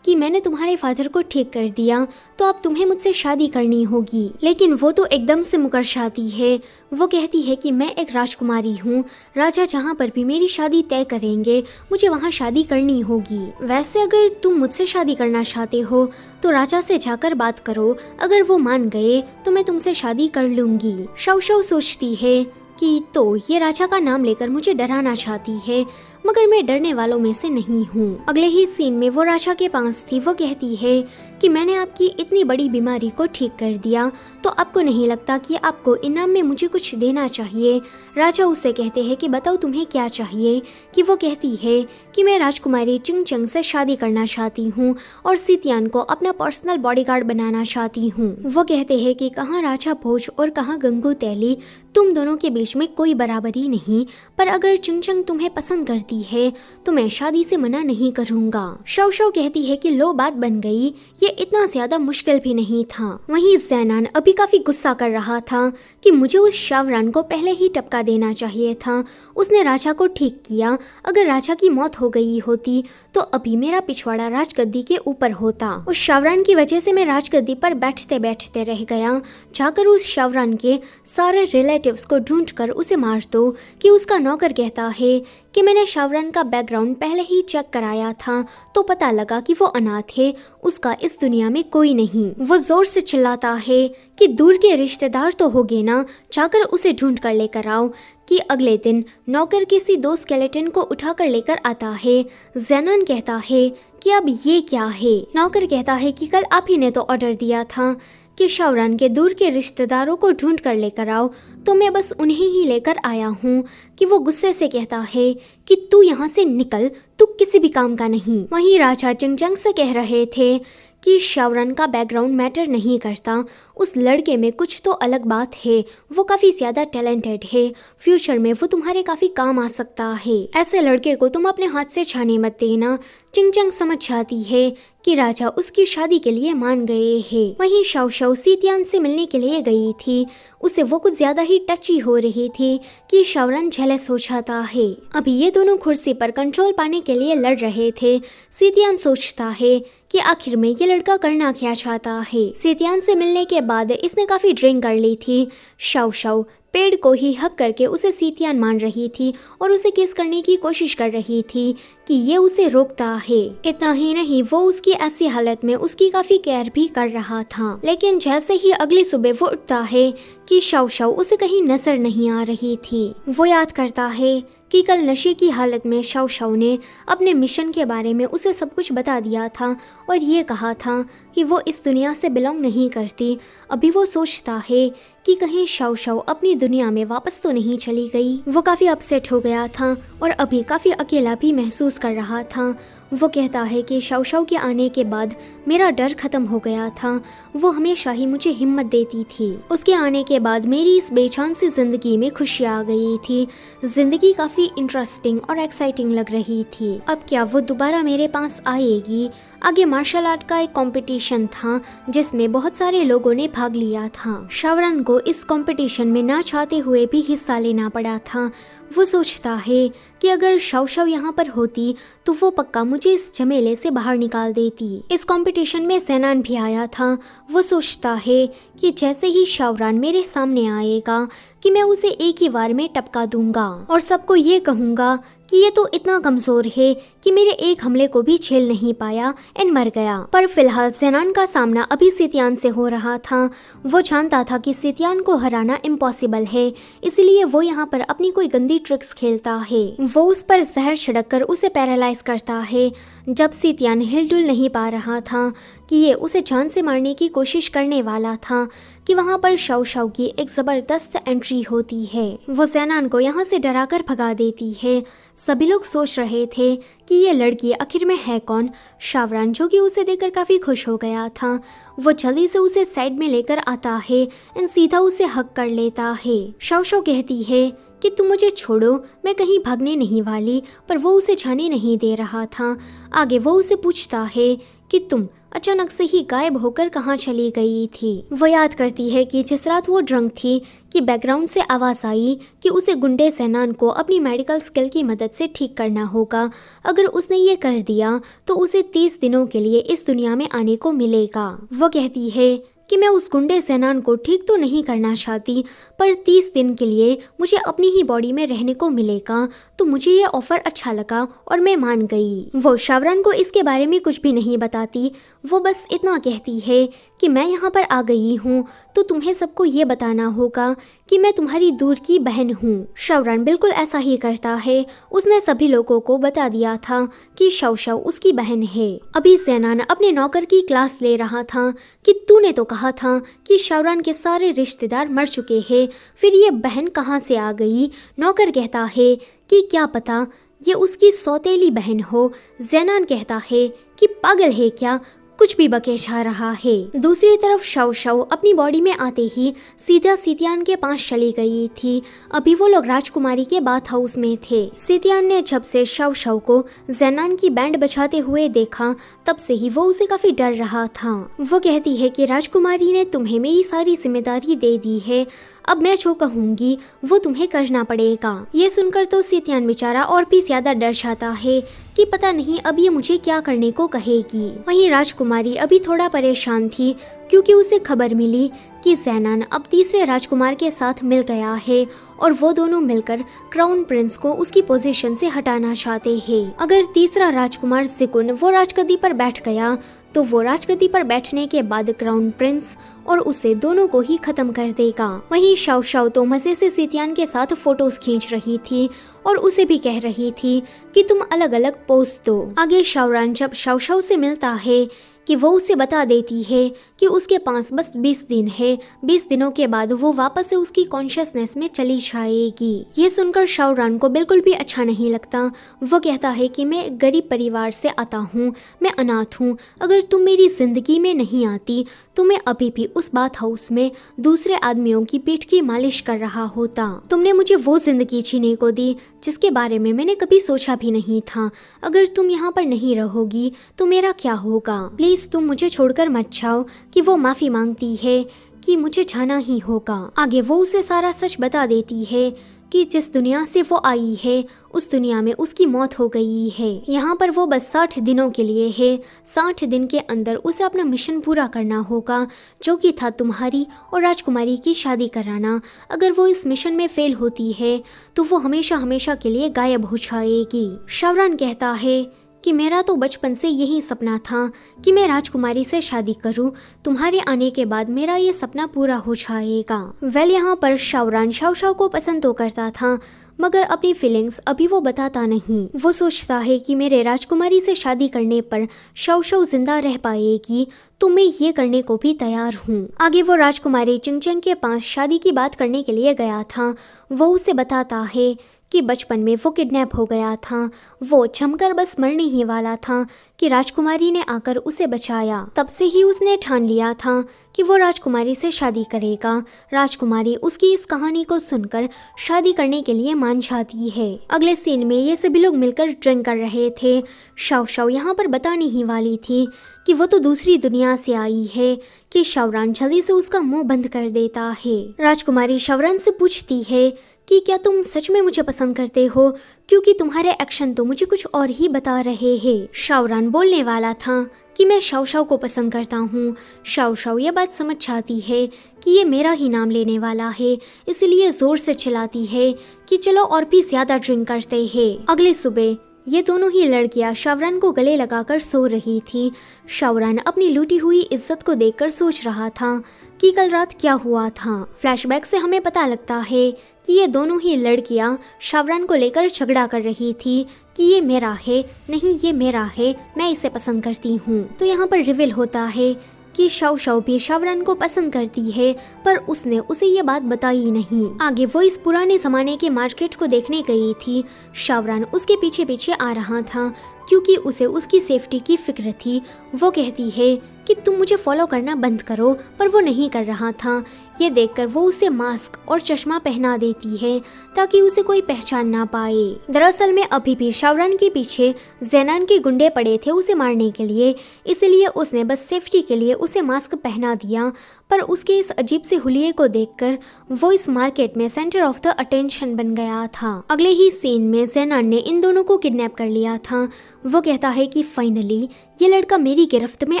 कि मैंने तुम्हारे फादर को ठीक कर दिया तो अब तुम्हें मुझसे शादी करनी होगी। लेकिन वो तो एकदम से मुकर जाती है। वो कहती है कि मैं एक राजकुमारी हूँ, राजा जहाँ पर भी मेरी शादी तय करेंगे मुझे वहाँ शादी करनी होगी। वैसे अगर तुम मुझसे शादी करना चाहते हो तो राजा से जाकर बात करो, अगर वो मान गए तो मैं तुमसे शादी कर लूंगी। शव शव सोचती है कि तो ये राजा का नाम लेकर मुझे डराना चाहती है, मगर मैं डरने वालों में से नहीं हूँ। अगले ही सीन में वो राजा के पास थी। वो कहती है कि मैंने आपकी इतनी बड़ी बीमारी को ठीक कर दिया तो आपको नहीं लगता कि आपको इनाम में मुझे कुछ देना चाहिए। राजा उससे कहते हैं कि बताओ तुम्हें क्या चाहिए। कि वो कहती है कि मैं राजकुमारी चिंगचंग से शादी करना चाहती हूँ और सितियान को अपना पर्सनल बॉडीगार्ड बनाना चाहती हूँ। वो कहते हैं कि कहाँ राजा भोज और कहाँ गंगू तैली, तुम दोनों के बीच में कोई बराबरी नहीं, पर अगर चिंगचंग तुम्हें पसंद करती है तो मैं शादी से मना नहीं करूँगा। शव शव कहती है कि लो बात बन गई, ये इतना ज्यादा मुश्किल भी नहीं था। वहीं ज़ैनान अभी काफी गुस्सा कर रहा था कि मुझे उस शावरान को पहले ही टपका देना चाहिए था। उसने राजा को ठीक किया, अगर राजा की मौत हो गई होती तो अभी मेरा पिछवाड़ा राजगद्दी के ऊपर होता। उस शावरान की वजह से मैं राजगद्दी पर बैठते बैठते रह गया। जाकर उस शावरान के सारे रिलेटिव्स को ढूंढ कर उसे मार दो। कि उसका नौकर कहता है कि मैंने शावरान का बैकग्राउंड पहले ही चेक कराया था तो पता लगा कि वो अनाथ है, उसका इस दुनिया में कोई नहीं। वो जोर से चिल्लाता है कि दूर के रिश्तेदार तो होगे ना, जाकर उसे ढूंढ कर लेकर आओ। कि अगले दिन नौकर किसी दो स्केलेटन को उठाकर लेकर आता है। ज़ैनान कहता है कि अब ये क्या है। नौकर कहता है कि कल आप ही ने तो ऑर्डर दिया था कि शावरान के दूर के रिश्तेदारों को ढूंढ कर लेकर आओ, तो मैं बस उन्हें ही लेकर आया हूँ। कि वो गुस्से से कहता है कि तू यहाँ से निकल, तू किसी भी काम का नहीं। वहीं राजा चिंगचंग से कह रहे थे कि शावरान का बैकग्राउंड मैटर नहीं करता, उस लड़के में कुछ तो अलग बात है, वो काफ़ी ज़्यादा टैलेंटेड है, फ्यूचर में वो तुम्हारे काफ़ी काम आ सकता है, ऐसे लड़के को तुम अपने हाथ से छाने मत देना। चिंगचंग समझ जाती है कि राजा उसकी शादी के लिए मान गए हैं। वहीं शव शव सितियान से मिलने के लिए गई थी। उसे वो कुछ ज्यादा ही टची हो रही थी कि शावरान जेलस हो जाता है। अभी ये दोनों कुर्सी पर कंट्रोल पाने के लिए लड़ रहे थे। सितियान सोचता है कि आखिर में ये लड़का करना क्या चाहता है। सितियान से मिलने के बाद इसने काफी ड्रिंक कर ली थी। शव शव पेड़ को ही हक करके उसे सितियान मान रही थी और उसे किस करने की कोशिश कर रही थी कि ये उसे रोकता है। इतना ही नहीं, वो उसकी ऐसी हालत में उसकी काफी केयर भी कर रहा था। लेकिन जैसे ही अगली सुबह वो उठता है कि शव शव उसे कहीं नजर नहीं आ रही थी। वो याद करता है कि कल नशे की हालत में शव शव ने अपने मिशन के बारे में उसे सब कुछ बता दिया था और ये कहा था कि वो इस दुनिया से बिलोंग नहीं करती। अभी वो सोचता है कि कहीं शव शव अपनी दुनिया में वापस तो नहीं चली गई। वो काफ़ी अपसेट हो गया था और अभी काफ़ी अकेला भी महसूस कर रहा था। वो कहता है कि शव शव के आने के बाद मेरा डर खत्म हो गया था, वो हमेशा ही मुझे हिम्मत देती थी। उसके आने के बाद मेरी इस बेचैन सी जिंदगी में खुशी आ गई थी। जिंदगी काफ़ी इंटरेस्टिंग और एक्साइटिंग लग रही थी। अब क्या वो दोबारा मेरे पास आएगी? आगे मार्शल आर्ट का एक कंपटीशन था जिसमें बहुत सारे लोगों ने भाग लिया था। शावरान को इस कंपटीशन में ना चाहते हुए भी हिस्सा लेना पड़ा था। वो सोचता है कि अगर शव शव यहाँ पर होती तो वो पक्का मुझे इस झमेले से बाहर निकाल देती। इस कंपटीशन में ज़ैनान भी आया था। वो सोचता है कि जैसे ही शावरान मेरे सामने आएगा कि मैं उसे एक ही बार में टपका दूंगा और सबको ये कहूँगा कि ये तो इतना कमजोर है कि मेरे एक हमले को भी झेल नहीं पाया एंड मर गया। पर फिलहाल ज़ैनान का सामना अभी सितियान से हो रहा था। वो जानता था कि सितियान को हराना इम्पॉसिबल है, इसलिए वो यहाँ पर अपनी कोई गंदी ट्रिक्स खेलता है। वो उस पर जहर छिड़ककर उसे पैरालाइज करता है। जब सितियान हिलडुल नहीं पा रहा था कि ये उसे जान से मारने की कोशिश करने वाला था कि वहाँ पर शव शव की एक ज़बरदस्त एंट्री होती है। वो ज़ैनान को यहाँ से डराकर भगा देती है। सभी लोग सोच रहे थे कि ये लड़की आखिर में है कौन। शावरान, जो कि उसे देखकर काफ़ी खुश हो गया था, वो जल्दी से उसे साइड में लेकर आता है और सीधा उसे हक कर लेता है। शव शव कहती है कि तुम मुझे छोड़ो, मैं कहीं भागने नहीं वाली, पर वो उसे जाने नहीं दे रहा था। आगे वो उसे पूछता है कि तुम अचानक से ही गायब होकर कहाँ चली गई थी। वो याद करती है कि जिस रात वो ड्रंक थी कि बैकग्राउंड से आवाज़ आई कि उसे गुंडे सेनान को अपनी मेडिकल स्किल की मदद से ठीक करना होगा। अगर उसने ये कर दिया तो उसे 30 दिनों के लिए इस दुनिया में आने को मिलेगा। वो कहती है कि मैं उस गुंडे सेनान को ठीक तो नहीं करना चाहती, पर 30 दिन के लिए मुझे अपनी ही बॉडी में रहने को मिलेगा, तो मुझे ये ऑफर अच्छा लगा और मैं मान गई। वो शावरान को इसके बारे में कुछ भी नहीं बताती, वो बस इतना कहती है कि मैं यहाँ पर आ गई हूँ तो तुम्हें सबको ये बताना होगा कि मैं तुम्हारी दूर की बहन हूँ। शावरान बिल्कुल ऐसा ही करता है। उसने सभी लोगों को बता दिया था कि शव उसकी बहन है। अभी सेनान अपने नौकर की क्लास ले रहा था कि तूने तो कहा था कि शावरान के सारे रिश्तेदार मर चुके हैं, फिर ये बहन कहाँ से आ गई। नौकर कहता है कि क्या पता ये उसकी सौतेली बहन हो। जैनान कहता है कि पागल है क्या, कुछ भी बकेशा रहा है। दूसरी तरफ शव अपनी बॉडी में आते ही सीधा सितियान के पास चली गई थी। अभी वो लोग राजकुमारी के बाथ हाउस में थे। सितियान ने जब से शव को जैनान की बैंड बजाते हुए देखा तब से ही वो उसे काफी डर रहा था। वो कहती है कि राजकुमारी ने तुम्हें मेरी सारी जिम्मेदारी दे दी है, अब मैं जो कहूँगी वो तुम्हें करना पड़ेगा। ये सुनकर तो सितियान बेचारा और भी ज्यादा डर जाता है कि पता नहीं अब ये मुझे क्या करने को कहेगी। वहीं राजकुमारी अभी थोड़ा परेशान थी क्योंकि उसे खबर मिली कि जैनान अब तीसरे राजकुमार के साथ मिल गया है और वो दोनों मिलकर क्राउन प्रिंस को उसकी पोजीशन से हटाना चाहते हैं। अगर तीसरा राजकुमार सिकुन वो राजगद्दी पर बैठ गया तो वो राजगद्दी पर बैठने के बाद क्राउन प्रिंस और उसे दोनों को ही खत्म कर देगा। वहीं शव तो मजे से सितियान के साथ फोटोज खींच रही थी और उसे भी कह रही थी कि तुम अलग अलग पोज दो। आगे शावरान जब शव से मिलता है कि वो उसे बता देती है कि उसके पास बस 20 दिन है, 20 दिनों के बाद वो वापस से उसकी कॉन्शियसनेस में चली जाएगी। ये सुनकर शावरान को बिल्कुल भी अच्छा नहीं लगता। वो कहता है कि मैं गरीब परिवार से आता हूँ, मैं अनाथ हूँ, अगर तुम मेरी जिंदगी में नहीं आती तो मैं अभी भी उस बाथ हाउस में दूसरे आदमियों की पीठ की मालिश कर रहा होता। तुमने मुझे वो जिंदगी जीने को दी जिसके बारे में मैंने कभी सोचा भी नहीं था। अगर तुम यहाँ पर नहीं रहोगी तो मेरा क्या होगा, प्लीज तुम मुझे छोड़कर मत जाओ। कि वो माफी मांगती है कि मुझे जाना ही होगा। आगे वो उसे सारा सच बता देती है कि जिस दुनिया से वो आई है उस दुनिया में उसकी मौत हो गई है। यहाँ पर वो बस 60 दिनों के लिए है। 60 दिन के अंदर उसे अपना मिशन पूरा करना होगा, जो कि था तुम्हारी और राजकुमारी की शादी कराना। अगर वो इस मिशन में फेल होती है तो वो हमेशा हमेशा के लिए गायब हो जाएगी। शावरान कहता है कि मेरा तो बचपन से यही सपना था कि मैं राजकुमारी से शादी करूं। तुम्हारे आने के बाद मेरा ये सपना पूरा हो जाएगा। वेल यहाँ पर शावरान शव को पसंद तो करता था मगर अपनी फीलिंग्स अभी वो बताता नहीं। वो सोचता है कि मेरे राजकुमारी से शादी करने पर शव जिंदा रह पाएगी तो मैं ये करने को भी तैयार हूँ। आगे वो राजकुमारी चिंगचंग के पास शादी की बात करने के लिए गया था। वो उसे बताता है कि बचपन में वो किडनैप हो गया था। वो जमकर बस मरने ही वाला था कि राजकुमारी ने आकर उसे बचाया। तब से ही उसने ठान लिया था कि वो राजकुमारी से शादी करेगा। राजकुमारी उसकी इस कहानी को सुनकर शादी करने के लिए मान जाती है। अगले सीन में ये सभी लोग मिलकर ड्रिंक कर रहे थे। शव यहाँ पर बताने ही वाली थी कि वो तो दूसरी दुनिया से आई है कि शावरान जल्दी से उसका मुंह बंद कर देता है। राजकुमारी शावरान से पूछती है कि क्या तुम सच में मुझे पसंद करते हो, क्योंकि तुम्हारे एक्शन तो मुझे कुछ और ही बता रहे हैं। शावरान बोलने वाला था कि मैं शव को पसंद करता हूँ। शव ये बात समझ जाती है कि ये मेरा ही नाम लेने वाला है, इसलिए जोर से चिल्लाती है कि चलो और भी ज्यादा ड्रिंक करते हैं। अगले सुबह ये दोनों ही लड़कियां शावरान को गले लगाकर सो रही थी। शावरान अपनी लूटी हुई इज्जत को देखकर सोच रहा था कि कल रात क्या हुआ था। फ्लैशबैक से हमें पता लगता है कि ये दोनों ही लड़कियां शावरान को लेकर झगड़ा कर रही थी कि ये मेरा है, नहीं ये मेरा है, मैं इसे पसंद करती हूँ। तो यहाँ पर रिवील होता है कि शव भी शावरान को पसंद करती है, पर उसने उसे ये बात बताई नहीं। आगे वो इस पुराने जमाने के मार्केट को देखने गई थी। शावरान उसके पीछे पीछे आ रहा था क्योंकि उसे उसकी सेफ्टी की फिक्र थी। वो कहती है कि तुम मुझे फॉलो करना बंद करो, पर वो नहीं कर रहा था। ये देखकर वो उसे मास्क और चश्मा पहना देती है ताकि उसे कोई पहचान ना पाए। दरअसल में अभी भी शावरान के पीछे जैनान के गुंडे पड़े थे उसे मारने के लिए, इसलिए उसने बस सेफ्टी के लिए उसे मास्क पहना दिया। पर उसके इस अजीब से हुलिये को देखकर वो इस मार्केट में सेंटर ऑफ द अटेंशन बन गया था। अगले ही सीन में जैनान ने इन दोनों को किडनैप कर लिया था। वो कहता है कि फाइनली ये लड़का मेरी गिरफ्त में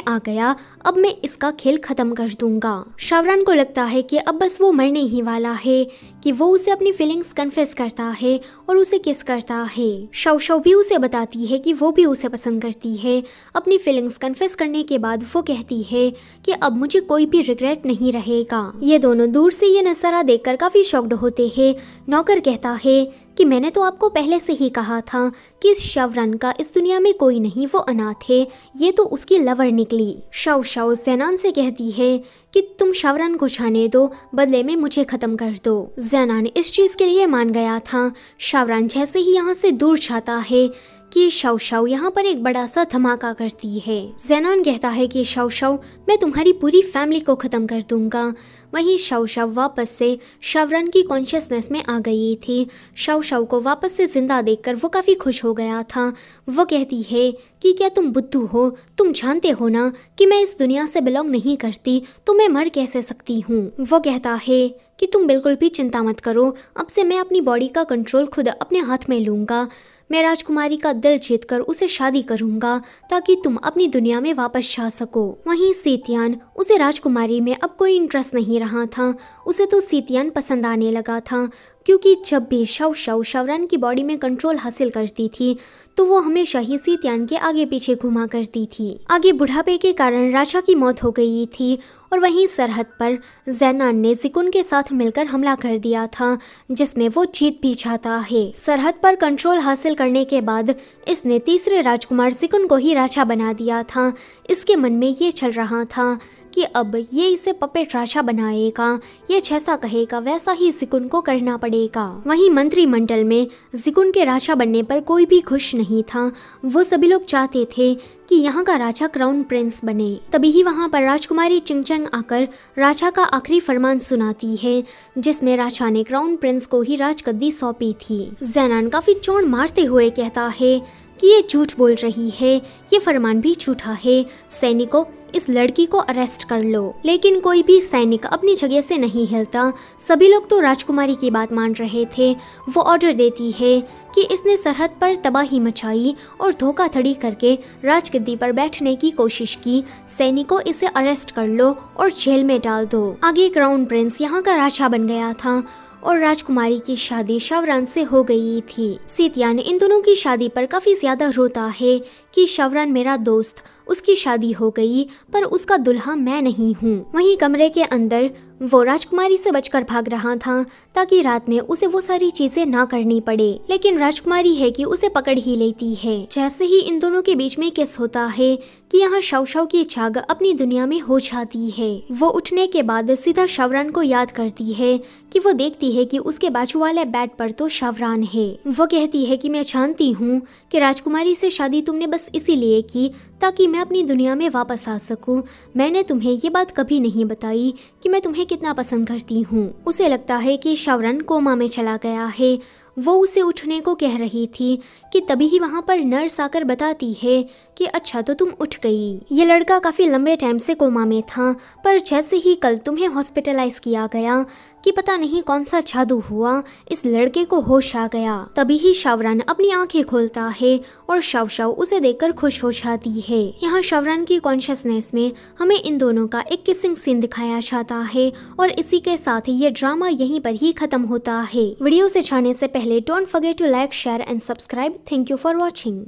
आ गया, अब मैं इसका खेल खत्म कर दूंगा। शावरान को लगता है कि अब बस वो मरने ही वाला है कि वो उसे अपनी फीलिंग्स कन्फेस करता है और उसे किस करता है। शव भी उसे बताती है कि वो भी उसे पसंद करती है। अपनी फीलिंग्स कन्फेस करने के बाद वो कहती है कि अब मुझे कोई भी रिग्रेट नहीं रहेगा। ये दोनों दूर से ये नजारा देखकर काफी शॉक्ड होते हैं। नौकर कहता है कि मैंने तो आपको पहले से ही कहा था कि इस शावरान का इस दुनिया में कोई नहीं, वो अनाथ है, ये तो उसकी लवर निकली। शव जैनान से कहती है कि तुम शावरान को जाने दो, बदले में मुझे खत्म कर दो। जैनान इस चीज के लिए मान गया था। शावरान जैसे ही यहाँ से दूर जाता है कि शव यहाँ पर एक बड़ा सा धमाका करती है। जैनान कहता है कि शव मैं तुम्हारी पूरी फैमिली को खत्म कर दूंगा। वहीं शव वापस से शावरान की कॉन्शियसनेस में आ गई थी। शव को वापस से जिंदा देखकर वो काफ़ी खुश हो गया था। वो कहती है कि क्या तुम बुद्धू हो, तुम जानते हो ना कि मैं इस दुनिया से बिलोंग नहीं करती, तो मैं मर कैसे सकती हूँ। वो कहता है कि तुम बिल्कुल भी चिंता मत करो, अब से मैं अपनी बॉडी का कंट्रोल खुद अपने हाथ में लूँगा। मैं राजकुमारी का दिल जीतकर उसे शादी करूंगा ताकि तुम अपनी दुनिया में वापस जा सको। वहीं सीतियान, उसे राजकुमारी में अब कोई इंटरेस्ट नहीं रहा था। उसे तो सीतियान पसंद आने लगा था, क्योंकि जब भी शावरान की बॉडी में कंट्रोल हासिल करती थी तो वो हमेशा ही सीतियान के आगे पीछे घुमा करती थी। आगे बुढ़ापे के कारण राजा की मौत हो गई थी और वहीं सरहद पर जैनान ने जिकुन के साथ मिलकर हमला कर दिया था, जिसमें वो जीत भी जाता है। सरहद पर कंट्रोल हासिल करने के बाद इसने तीसरे राजकुमार जिकुन को ही राजा बना दिया था। इसके मन में ये चल रहा था कि अब ये इसे पपेट राजा बनाएगा, ये जैसा कहेगा वैसा ही जिकुन को करना पड़ेगा। वहीं मंत्रिमंडल में जिकुन के राजा बनने पर कोई भी खुश नहीं था। वो सभी लोग चाहते थे कि यहाँ का राजा क्राउन प्रिंस बने। तभी ही वहाँ पर राजकुमारी चिंगचंग आकर राजा का आखिरी फरमान सुनाती है, जिसमें राजा ने क्राउन प्रिंस को ही राजगद्दी सौंपी थी। जैनान काफी चोट मारते हुए कहता है कि ये झूठ बोल रही है, ये फरमान भी झूठा है। सैनिकों, इस लड़की को अरेस्ट कर लो। लेकिन कोई भी सैनिक अपनी जगह से नहीं हिलता। सभी लोग तो राजकुमारी की बात मान रहे थे। वो ऑर्डर देती है कि इसने सरहद पर तबाही मचाई और धोखाधड़ी करके राजगद्दी पर बैठने की कोशिश की। सैनिकों, इसे अरेस्ट कर लो और जेल में डाल दो। आगे क्राउन प्रिंस यहाँ का राजा बन गया था और राजकुमारी की शादी शावरान से हो गई थी। सीतियान इन दोनों की शादी पर काफी ज्यादा रोता है कि शावरान मेरा दोस्त, उसकी शादी हो गई पर उसका दुल्हा मैं नहीं हूँ। वहीं कमरे के अंदर वो राजकुमारी से बचकर भाग रहा था ताकि रात में उसे वो सारी चीजें ना करनी पड़े, लेकिन राजकुमारी है कि उसे पकड़ ही लेती है। जैसे ही इन दोनों के बीच में किस होता है कि यहाँ शव की जाग अपनी दुनिया में हो जाती है। वो उठने के बाद सीधा शावरान को याद करती है कि वो देखती है कि उसके बाजू वाले बेड पर तो शावरान है। वो कहती है कि मैं जानती हूँ कि राजकुमारी से शादी तुमने बस इसीलिए की ताकि मैं अपनी दुनिया में वापस आ सकूं। मैंने तुम्हें ये बात कभी नहीं बताई कि मैं तुम्हें कितना पसंद करती हूँ। उसे लगता है कि शावरान कोमा में चला गया है। वो उसे उठने को कह रही थी कि तभी ही वहाँ पर नर्स आकर बताती है कि अच्छा तो तुम उठ गई। ये लड़का काफी लंबे टाइम से कोमा में था, पर जैसे ही कल तुम्हें हॉस्पिटलाइज किया गया कि पता नहीं कौन सा जादू हुआ, इस लड़के को होश आ गया। तभी ही शावरान अपनी आंखें खोलता है और शव उसे देखकर खुश हो जाती है। यहाँ शावरान की कॉन्शियसनेस में हमें इन दोनों का एक किसिंग सीन दिखाया जाता है और इसी के साथ ये ड्रामा यहीं पर ही खत्म होता है। वीडियो से जाने से पहले don't forget to like, share and subscribe. Thank you for watching.